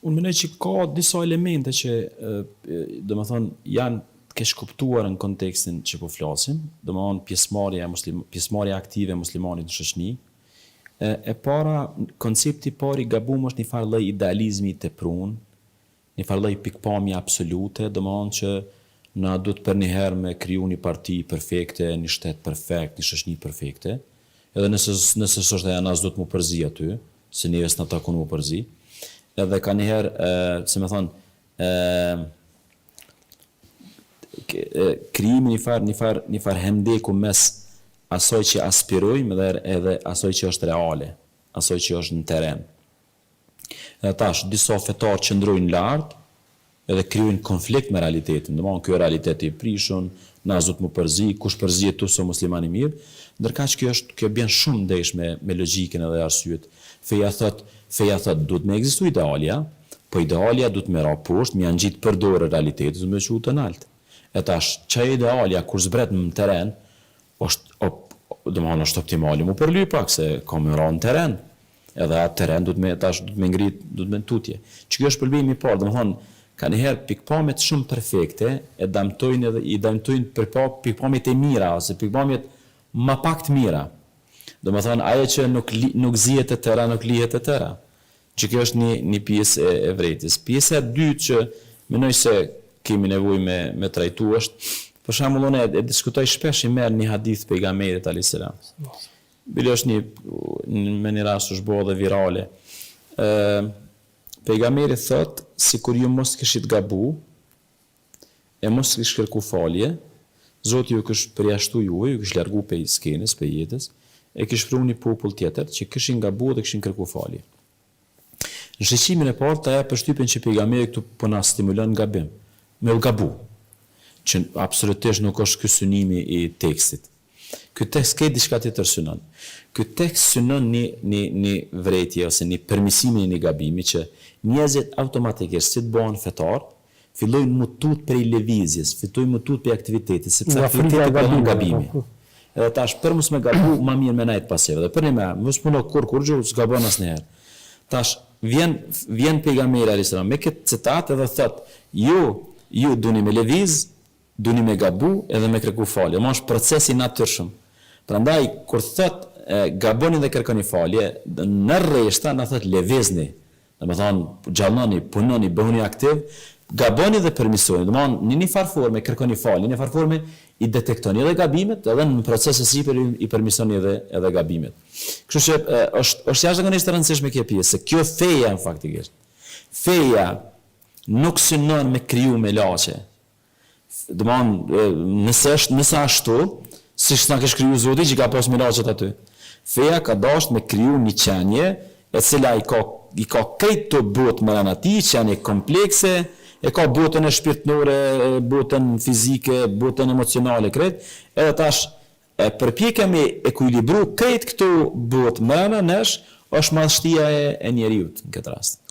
Unë mendoj që ka disa elemente që domethënë janë të keq kuptuar në kontekstin që po flasim, domethënë pjesëmarrja aktive e muslimanit në shoqëni. E para, koncepti i parë i gabuar është një farë lloj idealizmi i tepruar, një farë lloj pikpamje absolute, domethënë që na duhet për një herë me kriju një parti perfekte, një shtet perfekt, një shoqëni perfekte. Edhe nëse s'është ajo na s'do të mu përzi aty, se neve s'na takon mu përzi. Edhe ka njëherë, se me thonë, krijimi një farë hemdeku mes asoj që aspirojmë edhe asoj që është reale, asoj që është në teren. Edhe tash, disa fetarë qëndrojnë lartë edhe krijojnë konflikt me realitetin. Domethënë, ky realiteti i prishun, na zot më përzi, kush përzihet tu so musliman i mirë, ndërkaq kjo bën shumë ndesh me logjikën edhe arsyet. Feja thot duhet me ekzistu idealja, po idealja duhet me ra poshtë, me angjit për dorë realitetit, duhet me qu të nalt. E tash, çaj idealja kur zbret në teren, domethënë është optimali mu përly pak se ka me ra në teren. Edhe atë teren duhet me ngrit, duhet me tutje. Që kjo është problemi i parë, domethënë ka njëherë pikpamjet shumë perfekte i dëmtojnë pikpamjet e mira ose pikpamjet më pak të mira. Domethënë ajo që nuk zihet e tëra, nuk lihet e tëra. Që kjo është një pjesë e vërtetës. Pjesa e dytë që mendoj se kemi nevojë me trajtu është, për shembull unë e diskutoj shpesh i merr një hadith pejgamberit alayhis salam. Bile është me një rast është bërë dhe virale. Pejgamberi thot, sikur ju mos kishit gabu, e mos kish kërku falje, Zoti ju kish përjashtu juve, ju kish largu pej skenës, pej jetës, e kish pru një popull tjetër që kishin gabu dhe kishin kërku falje. Në shqeqimin e parë, ta ja përshtypjen që pejgamberi këtu po na stimulon gabim, me u gabu, që absolutisht nuk është ky synimi i tekstit. Ky tekst ka diçka tjetër synon. Ky tekst synon një vërejtje ose një permisimin e një gabimi që njerëzit automatikisht si të bëhen fetar, fillojnë më tut prej lëvizjes, fillojnë më tut prej aktivitetit, sepse aktiviteti bëhen gabimi. Edhe tash për mos me gabu, më mirë me najt pasive. Dhe për një mos puno kur gjë, s'gabon asnjëherë. Tash vjen pejgamberi alayhis salam me këtë citat edhe thot, ju duni me lëviz, duni me gabu edhe me kërku falje. Më është proces i natyrshëm. Prandaj kur thot gaboni dhe kërkoni falje, në rreshta na thot lëvizni. Domethënë gjalloni, punoni, bëhuni aktiv, gaboni dhe permisoni. Domethënë në një farë forme kërkoni falje, në një farë forme i detektoni edhe gabimet, edhe në proces e sipër i permisoni edhe gabimet. Kështu që është jashtëzakonisht e rëndësishme kjo pjesë, se kjo feja faktikisht. Feja nuk synon me kriju me laçe. Domethënë nëse ashtu, siç na kish kriju Zoti që ka pas me laçet aty. Feja ka dashur me kriju një qenie e cila i ka krejt të botë më rana ti, qenie komplekse, e ka botën e shpirtënore, botën fizike, botën emocionale krejt, edhe tash përpjekja me ekuilibru krejt këto botë më rana nesh është madhështia e njeriut në këtë rast.